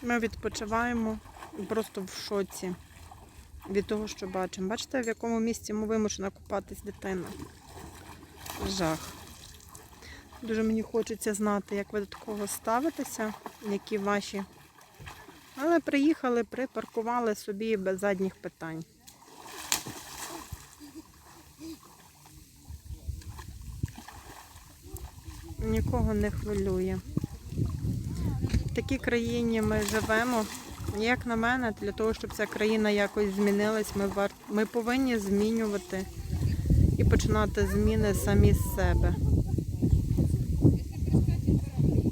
Ми відпочиваємо просто в шоці від того, що бачимо. Бачите, в якому місці ми вимушена купатись дитина? Жах. Дуже мені хочеться знати, як ви до такого ставитеся, які ваші. Але приїхали, припаркували собі без задніх питань. Нікого не хвилює. В такій країні ми живемо. Як на мене, для того, щоб ця країна якось змінилась, ми повинні змінювати і починати зміни самі з себе.